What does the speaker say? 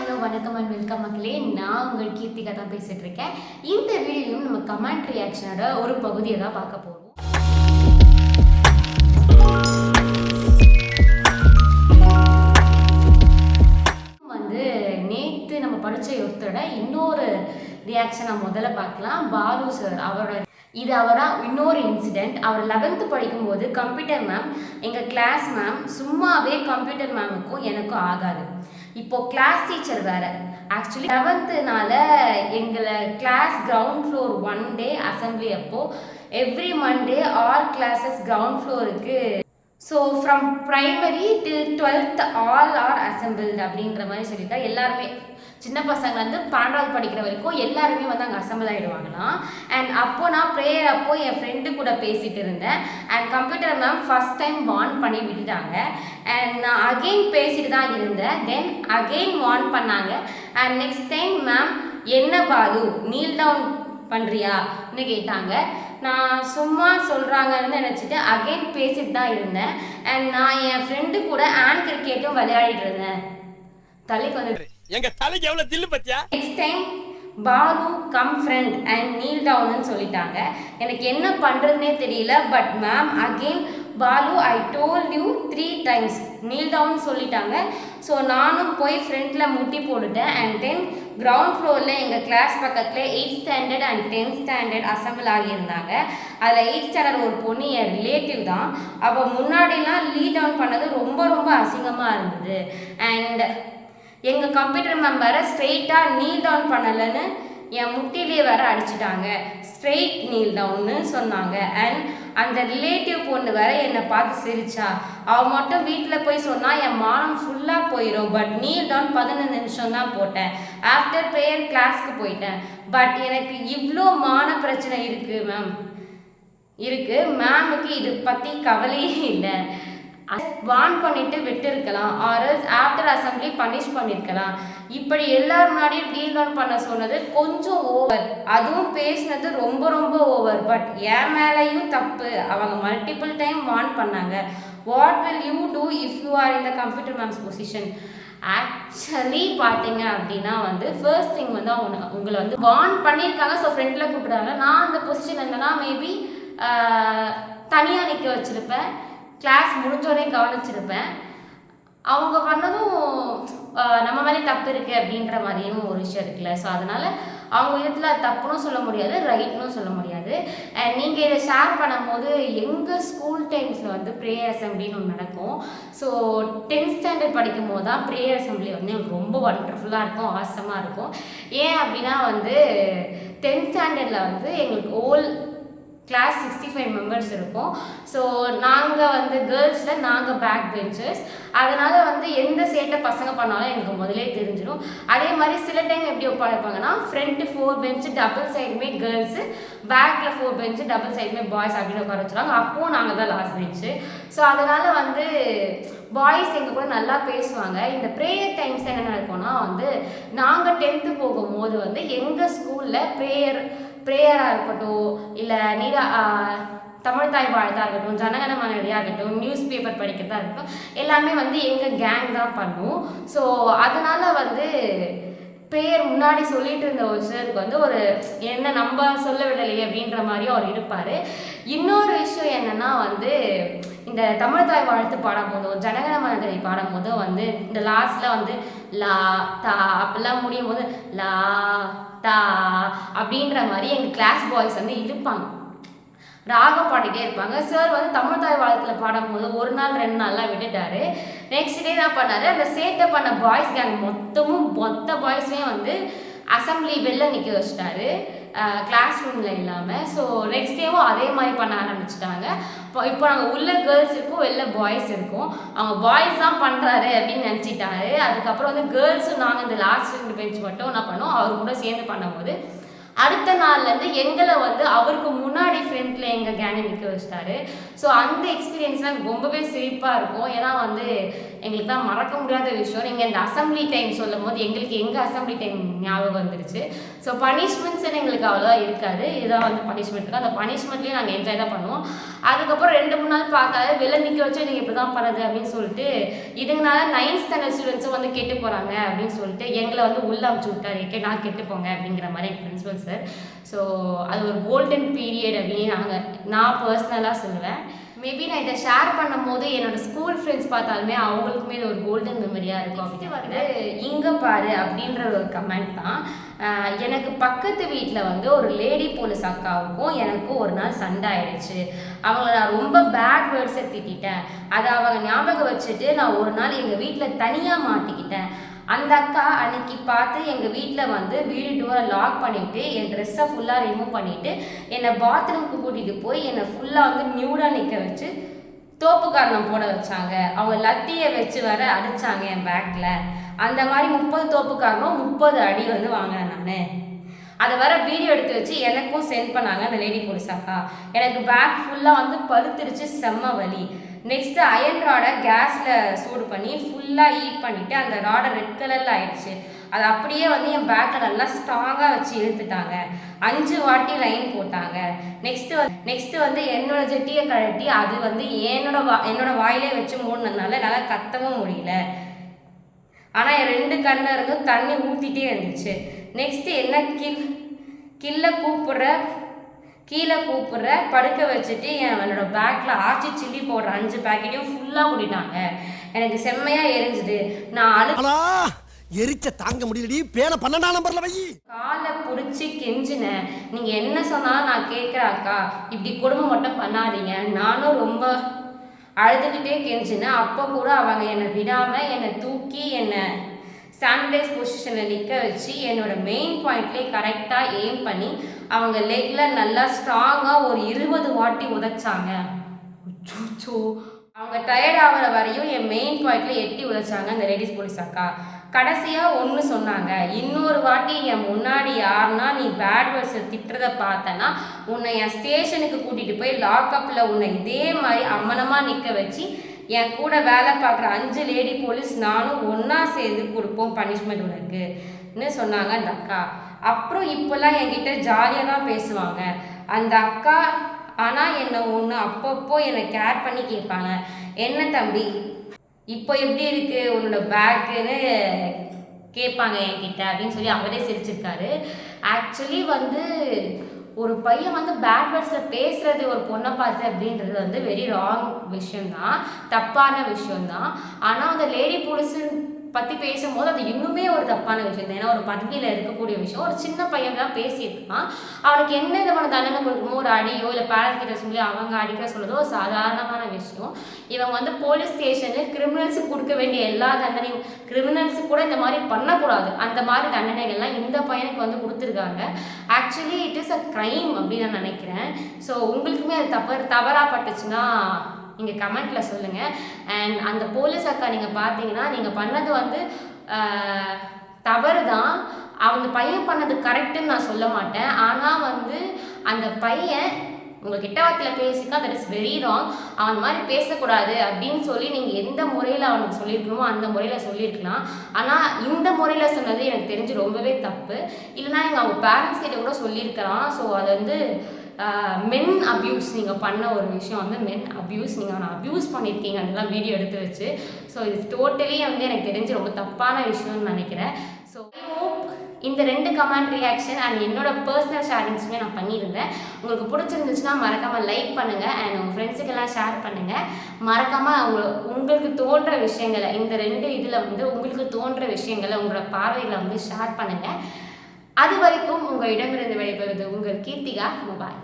Hello வணக்கம் and welcome மக்களே. நான் உங்கள் கீர்த்திகா தான் பேசிட்டு இருக்கேன். இந்த வீடியோவும் நம்ம கமெண்ட் ரியாக்ஷனோட ஒரு பகுதியை தான் பார்க்க போகிறோம். வந்து நேற்று நம்ம படித்த ஒருத்தரோட இன்னொரு ரியாக்ஷனை முதல்ல பார்க்கலாம். பாலு சார் அவரோட இன்னொரு இன்சிடெண்ட். அவர் 11th படிக்கும்போது கம்ப்யூட்டர் மேம், எங்கள் கிளாஸ் மேம் சும்மாவே கம்ப்யூட்டர் மேமுக்கும் எனக்கும் ஆகாது. இப்போது கிளாஸ் டீச்சர் வேறு. ஆக்சுவலி 11th எங்களை class ground floor 1 day assembly அப்போது every Monday all classes ground ஃப்ளோருக்கு. So from primary till 12th all are assembled அப்படின்ற மாதிரி சொல்லிட்டா எல்லாருமே சின்ன பசங்க வந்து 12வது படிக்கிற வரைக்கும் எல்லாருமே வந்து அங்கே அசம்பிள் ஆகிடுவாங்களாம். அண்ட் அப்போது நான் ப்ரேயர் அப்போ என் ஃப்ரெண்டு கூட பேசிகிட்டு இருந்தேன். And computer ma'am first time warn பண்ணி விட்டுட்டாங்க. அண்ட் நான் அகெயின் பேசிட்டு தான் இருந்தேன். தென் அகெயின் வார்ன் பண்ணாங்க. அண்ட் நெக்ஸ்ட் டைம் மேம் என்ன பாலு நீல் டவுன் பண்ணுறியான்னு கேட்டாங்க. நான் சும்மா சொல்கிறாங்கன்னு நினச்சிட்டு அகெயின் பேசிட்டு தான் இருந்தேன். அண்ட் நான் என் ஃப்ரெண்டு கூட ஹேண்ட் கிரிக்கெட்டும் விளையாடிட்டு இருந்தேன். தலைக்கு வந்து எங்க தலைக்கு எவ்வளவு தில்லு பத்தியா. Next time Balu come front and kneel டவுன்னு சொல்லிட்டாங்க. எனக்கு என்ன பண்ணுறதுனே தெரியல. But ma'am again Balu I told you 3 times kneel down சொல்லிட்டாங்க. ஸோ நானும் போய் ஃப்ரெண்டில் முட்டி போட்டுட்டேன். அண்ட் தென் கிரவுண்ட் ஃப்ளோரில் எங்கள் கிளாஸ் பக்கத்தில் 8th standard and 10th standard assemble ஆகியிருந்தாங்க. அதில் 8th standard ஒரு பொண்ணு என் ரிலேட்டிவ் தான். அப்போ முன்னாடிலாம் லீட் டவுன் பண்ணது ரொம்ப ரொம்ப அசிங்கமாக இருந்தது. அண்ட் எங்கள் கம்ப்யூட்டர் மேம் வேறு ஸ்ட்ரெயிட்டாக நீல் டவுன் பண்ணலைன்னு என் முட்டிலேயே வேறு அடிச்சிட்டாங்க. ஸ்ட்ரெயிட் நீல் டவுன்னு சொன்னாங்க. அண்ட் அந்த ரிலேட்டிவ் பொண்ணு வேறு என்னை பார்த்து சிரிச்சா. அவள் மட்டும் வீட்டில் போய் சொன்னால் என் மானம் ஃபுல்லாக போயிடும். பட் நீல் டவுன் 15 நிமிஷம் தான் போட்டேன். ஆஃப்டர் ப்ரேயர் கிளாஸ்க்கு போயிட்டேன். பட் எனக்கு இவ்வளோ மான பிரச்சனை இருக்குது மேம். மேமுக்கு இது பற்றி கவலையே இல்லை. வார்ன் பண்ணிட்டு விட்டு இருக்கலாம். ஆர்எல்ஸ் ஆஃப்டர் அசம்பிளி பனிஷ் பண்ணியிருக்கலாம். இப்படி எல்லார் முன்னாடியும் டீல் டவுன் பண்ண சொன்னது கொஞ்சம் ஓவர். அதுவும் பேசினது ரொம்ப ரொம்ப ஓவர். பட் என் மேலேயும் தப்பு. அவங்க மல்டிபிள் டைம் வார்ன் பண்ணாங்க. What will you do if you are in the computer ma'am's position? Actually பார்த்தீங்க அப்படின்னா வந்து ஃபர்ஸ்ட் திங் வந்து உங்களை வந்து வார்ன் பண்ணியிருக்காங்க. ஸோ ஃப்ரெண்டில் கூப்பிட்றாங்க. நான் அந்த பொசிஷன் இருந்தேன்னா மேபி தனியாக நிற்க வச்சுருப்பேன். கிளாஸ் முடிஞ்சோடனே கவனிச்சிருப்பேன். அவங்க பண்ணதும் நம்ம மேலே தப்பு இருக்குது அப்படின்ற மாதிரியும் ஒரு விஷயம் இருக்குல்ல. ஸோ அதனால் அவங்க விதத்தில் தப்புன்னு சொல்ல முடியாது, ரைட்னும் சொல்ல முடியாது. அண்ட் நீங்கள் இதை ஷேர் பண்ணும்போது எங்கள் ஸ்கூல் டைம்ஸில் வந்து ப்ரேயர் அசம்பிளின்னு ஒன்று நடக்கும். ஸோ 10th standard படிக்கும் போது தான் ப்ரேயர் அசம்பிளி வந்து எனக்கு ரொம்ப ஒண்டர்ஃபுல்லாக இருக்கும், ஆசமாக இருக்கும். ஏன் அப்படின்னா வந்து 10th standard வந்து எங்களுக்கு கிளாஸ் 65 members இருக்கும். ஸோ நாங்கள் வந்து கேர்ள்ஸில் நாங்கள் பேக் பெஞ்சர்ஸ். அதனால் வந்து எந்த சேட்டை பசங்க பண்ணாலும் எனக்கு முதலே தெரிஞ்சிடும். அதே மாதிரி சில டைம் எப்படி உட்காந்துருப்பாங்கன்னா ஃப்ரண்ட்டு 4 bench டபுள் சைடுமே கேர்ள்ஸு, பேக்கில் 4 bench டபுள் சைடுமே பாய்ஸ் அப்படின்னு உட்கார வச்சுருவாங்க. அப்போது நாங்கள் தான் லாஸ்ட் பெஞ்சு. ஸோ அதனால் வந்து பாய்ஸ் எங்கள் கூட நல்லா பேசுவாங்க. இந்த ப்ரேயர் டைம்ஸில் என்ன நடக்கும்னா வந்து நாங்கள் 10th போகும்போது வந்து எங்கள் ஸ்கூலில் ப்ரேயராக இருக்கட்டும், இல்லை தமிழ் தாய் வாழ்த்தாக இருக்கட்டும், ஜனகன மனதியாக இருக்கட்டும், நியூஸ் பேப்பர் படிக்கிறதா இருக்கட்டும், எல்லாமே வந்து எங்கள் கேங் தான் பண்ணும். ஸோ அதனால் வந்து ப்ரேயர் முன்னாடி சொல்லிட்டு இருந்த ஒரு சாருக்கு வந்து ஒரு என்ன நம்ம சொல்ல விடலையே அப்படின்ற மாதிரியும் அவர் இருப்பார். இன்னொரு விஷயம் என்னென்னா வந்து இந்த தமிழ் தாய் வாழ்த்து பாடும்போதும் ஜனகன மனதை பாடும்போதும் வந்து இந்த லாஸ்ட்டில் வந்து லா தா அப்படிலாம் முடியும் போது லா தா அப்படின்ற மாதிரி எங்கள் கிளாஸ் பாய்ஸ் வந்து இருப்பாங்க, ராகம் பாடிட்டே இருப்பாங்க. சார் வந்து தமிழ் தாய் வாழ்த்தில் பாடும்போது 1 நாள் 2 நாள்லாம் விட்டுட்டாரு. நெக்ஸ்ட் டே தான் பண்ணார். அந்த சேட்டை பண்ண பாய்ஸ் கேங் மொத்த பாய்ஸையும் வந்து அசம்பிளி வெளில நிற்க வச்சுட்டாரு, கிளாஸ் ரூமில் இல்லாமல். ஸோ நெக்ஸ்ட் டேவும் அதே மாதிரி பண்ண ஆரம்பிச்சிட்டாங்க. இப்போ நாங்கள் உள்ள கேர்ள்ஸ் இருக்கோம், வெளில பாய்ஸ் இருக்கோம். அவங்க பாய்ஸ் தான் பண்ணுறாரு அப்படின்னு நினச்சிட்டாரு. அதுக்கப்புறம் வந்து கேர்ள்ஸும் நாங்கள் இந்த லாஸ்ட் 2 bench மட்டும் என்ன பண்ணோம், அவர் கூட சேர்ந்து பண்ணும்போது அடுத்த நாள்லேருந்து எங்களை வந்து அவருக்கு முன்னாடி ஃப்ரெண்டில் எங்கள் கேங்கை நிற்க வச்சிட்டாரு. ஸோ அந்த எக்ஸ்பீரியன்ஸ்லாம் எனக்கு ரொம்பவே சிரிப்பாக இருக்கும். ஏன்னா வந்து எங்களுக்கு தான் மறக்க முடியாத விஷயம். நீங்கள் இந்த அசம்பிளி டைம் சொல்லும் போது எங்களுக்கு எங்கள் அசம்பிளி டைம் ஞாபகம் வந்துருச்சு. ஸோ பனிஷ்மெண்ட்ஸ்ன்னு எங்களுக்கு அவ்வளோவா இருக்காது. இதுதான் வந்து பனிஷ்மெண்ட் இருக்கும். அந்த பனிஷ்மெண்ட்லேயும் நாங்கள் என்ஜாய் தான் பண்ணுவோம். அதுக்கப்புறம் 2-3 நாள் பார்த்தாலே வெளில நிற்க வச்சு நீங்கள் இப்படி தான் பண்ணுறது அப்படின்னு சொல்லிட்டு இதுங்கனால 9th ஸ்டாண்டர்ட் ஸ்டூடெண்ட்ஸும் வந்து கெட்டு போகிறாங்க அப்படின்னு சொல்லிட்டு எங்களை வந்து உள்ள அமுச்சு விட்டாரு. நான் கெட்டு போங்க அப்படிங்கிற மாதிரி எங்கள் பிரின்சிபல் சார். ஸோ அது ஒரு கோல்டன் பீரியட் அப்படின்னு நான் பர்சனலாக சொல்லுவேன். மேபி நான் இதை ஷேர் பண்ணும் போது என்னோட ஸ்கூல் ஃப்ரெண்ட்ஸ் பார்த்தாலுமே அவங்களுக்குமே இது ஒரு கோல்டன் மெமரியாக இருக்கும். அப்படின்னு வந்து இங்கே பாரு அப்படின்ற ஒரு கமெண்ட் தான். எனக்கு பக்கத்து வீட்டில் வந்து ஒரு லேடி போலீஸ் அக்காவுக்கும் எனக்கும் ஒரு நாள் சண்டை ஆயிடுச்சு. அவங்கள நான் ரொம்ப பேட் வேர்ட்ஸை திட்டேன். அதை அவங்க ஞாபகம் வச்சுட்டு நான் ஒரு நாள் எங்கள் வீட்டில் தனியாக மாட்டிக்கிட்டேன். அந்த அக்கா அன்னைக்கு பார்த்து எங்கள் வீட்டில் வந்து வீடு டோரை லாக் பண்ணிவிட்டு என் ட்ரெஸ்ஸை ஃபுல்லாக ரிமூவ் பண்ணிவிட்டு என்னை பாத்ரூமுக்கு கூட்டிகிட்டு போய் என்னை ஃபுல்லாக வந்து நியூடாக நிற்க வச்சு தோப்பு காரணம் போட வச்சாங்க. அவங்க லத்தியை வச்சு வர அடித்தாங்க என் பேக்கில். அந்த மாதிரி 30 தோப்பு காரணம் 30 அடி வந்து வாங்கினேன் நான். அதை வர வீடியோ எடுத்து வச்சு எனக்கும் சென்ட் பண்ணாங்க அந்த லேடி போலீஸ் அக்கா. எனக்கு பேக் ஃபுல்லாக வந்து பழுத்துருச்சு, செம்ம வலி. நெக்ஸ்ட்டு அயன் ராடை கேஸில் சூடு பண்ணி ஃபுல்லாக ஹீட் பண்ணிவிட்டு அந்த ராடை ரெட் கலரில் ஆயிடுச்சு. அது அப்படியே வந்து என் பேக்கில் நல்லா ஸ்ட்ராங்காக வச்சு இழுத்துட்டாங்க. 5 வாட்டி லைன் போட்டாங்க. நெக்ஸ்ட்டு வந்து என்னோட ஜெட்டியை கழட்டி அது வந்து என்னோட வாயிலே வச்சு மூடினதுனால என்னால் கத்தவும் முடியல. ஆனால் என் 2 கண்ணில் இருந்தும் தண்ணி ஊற்றிட்டே இருந்துச்சு. நெக்ஸ்ட்டு என்ன கீழே கூப்பிட்ற படுக்க வச்சுட்டு என்னோட பேக்கில் ஆச்சி சில்லி போடுற 5 பேக்கெட்டையும் ஃபுல்லாக கூட்டிட்டாங்க. எனக்கு செம்மையாக எரிஞ்சுது. நான் எரிச்ச தாங்க முடியலடி. பேன 12ஆம் நம்பர்ல வை. காலை பிடிச்சி கெஞ்சினேன். நீங்கள் என்ன சொன்னாலும் நான் கேட்குறேன் அக்கா, இப்படி குடும்பம் மட்டும் பண்ணாதீங்க. நானும் ரொம்ப அழுதுகிட்டே கெஞ்சினேன். அப்போ கூட அவங்க என்னை விடாமல் என்னை தூக்கி என்னை ஸ்டாண்டர்டைஸ் பொசிஷனில் நிற்க வச்சு என்னோட மெயின் பாயிண்ட்லேயே கரெக்டாக எய்ம் பண்ணி அவங்க லெக்கில் நல்லா ஸ்ட்ராங்காக ஒரு 20 வாட்டி உதைச்சாங்க. அவங்க டயர்ட் ஆகிற வரையும் என் மெயின் பாயிண்ட்ல எட்டி உதைச்சாங்க அந்த லேடிஸ் போலீஸ் அக்கா. கடைசியாக ஒன்று சொன்னாங்க, இன்னொரு வாட்டி என் முன்னாடி யாருன்னா நீ பேட் வேர்ட்ஸை திட்டுறதை பார்த்தேன்னா உன்னை என் ஸ்டேஷனுக்கு கூட்டிகிட்டு போய் லாக்அப்பில் உன்னை இதே மாதிரி அம்மனமாக நிற்க வச்சு என் கூட வேலை பார்க்குற 5 லேடி போலீஸ் நானும் ஒன்றா சேர்ந்து கொடுப்போம் பனிஷ்மெண்ட் உனக்குன்னு சொன்னாங்க அந்த அக்கா. அப்புறம் இப்போல்லாம் என்கிட்ட ஜாலியாக தான் பேசுவாங்க அந்த அக்கா. ஆனால் என்னை ஒன்று அப்பப்போ என்னை கேர் பண்ணி கேட்பாங்க, என்ன தம்பி இப்போ எப்படி இருக்குது உன்னோட பேக்குன்னு கேட்பாங்க என்கிட்ட அப்படின்னு சொல்லி அவரே சிரிச்சிருக்காரு. ஆக்சுவலி வந்து ஒரு பையன் வந்து பேட் வேர்ட்ஸில் பேசுகிறது ஒரு பொண்ணை பார்த்து அப்படின்றது வந்து வெரி ராங் விஷயம்தான், தப்பான விஷயம்தான். ஆனால் அந்த லேடி போலீஸு பற்றி பேசும்போது அது இன்னுமே ஒரு தப்பான விஷயம் தான். ஏன்னா ஒரு பதவியில் இருக்கக்கூடிய விஷயம். ஒரு சின்ன பையன் தான் பேசியிருக்கான். அவனுக்கு என்ன விதமான தண்டனை கொடுக்குமோ, ஒரு அடியோ இல்லை பேரண்ட்ஸ் கிட்ட சொல்லி அவங்க அடிக்க சொல்றதோ ஒரு சாதாரணமான விஷயம். இவங்க வந்து போலீஸ் ஸ்டேஷனில் கிரிமினல்ஸுக்கு கொடுக்க வேண்டிய எல்லா தண்டனையும், கிரிமினல்ஸுக்கு கூட இந்த மாதிரி பண்ணக்கூடாது அந்த மாதிரி தண்டனைகள்லாம் இந்த பையனுக்கு வந்து கொடுத்துருக்காங்க. Actually it is a crime அப்படின்னு நான் நினைக்கிறேன். ஸோ உங்களுக்குமே அது தவறாக பட்டுச்சுன்னா நீங்கள் கமெண்ட்டில் சொல்லுங்கள். அண்ட் அந்த போலீஸ் அக்கா நீங்கள் பார்த்தீங்கன்னா நீங்கள் பண்ணது வந்து தவறு தான். அவங்க பையன் பண்ணது கரெக்டுன்னு நான் சொல்ல மாட்டேன். ஆனால் வந்து அந்த பையன் உங்கள் கிட்ட வார்த்தையில் பேசிக்கா, தட் இஸ் வெரி ராங். அவன் மாதிரி பேசக்கூடாது அப்படின்னு சொல்லி நீங்கள் எந்த முறையில் அவனுக்கு சொல்லியிருக்கணுமோ அந்த முறையில் சொல்லியிருக்கலாம். ஆனால் இந்த முறையில் சொன்னது எனக்கு தெரிஞ்சு ரொம்பவே தப்பு. இல்லைனா நீங்கள் அவங்க பேரண்ட்ஸ் கிட்ட கூட சொல்லியிருக்கலாம். ஸோ அது வந்து மென் அப்யூஸ் நீங்கள் பண்ண ஒரு விஷயம் வந்து மென் அப்யூஸ். நீங்கள் அவனை அப்யூஸ் பண்ணியிருக்கீங்க அதெல்லாம் வீடியோ எடுத்து வச்சு. ஸோ இது டோட்டலி வந்து எனக்கு தெரிஞ்சு ரொம்ப தப்பான விஷயம்னு நினைக்கிறேன். ஸோ ஐ ஹோப் இந்த 2 கமெண்ட் ரியாக்ஷன் அண்ட் என்னோட பர்சனல் ஷேரிங்ஸுமே நான் பண்ணியிருந்தேன். உங்களுக்கு பிடிச்சிருந்துச்சுன்னா மறக்காமல் லைக் பண்ணுங்கள் அண்ட் உங்கள் ஃப்ரெண்ட்ஸுக்கெல்லாம் ஷேர் பண்ணுங்கள். மறக்காமல் உங்களுக்கு தோன்ற விஷயங்களை இந்த 2 இதில் வந்து உங்களுக்கு தோன்ற விஷயங்களை உங்களோட பார்வைகளை வந்து ஷேர் பண்ணுங்கள். அது வரைக்கும் உங்கள் இடமிருந்து விடைபெறுவது உங்கள் கீர்த்திகா. பாய்.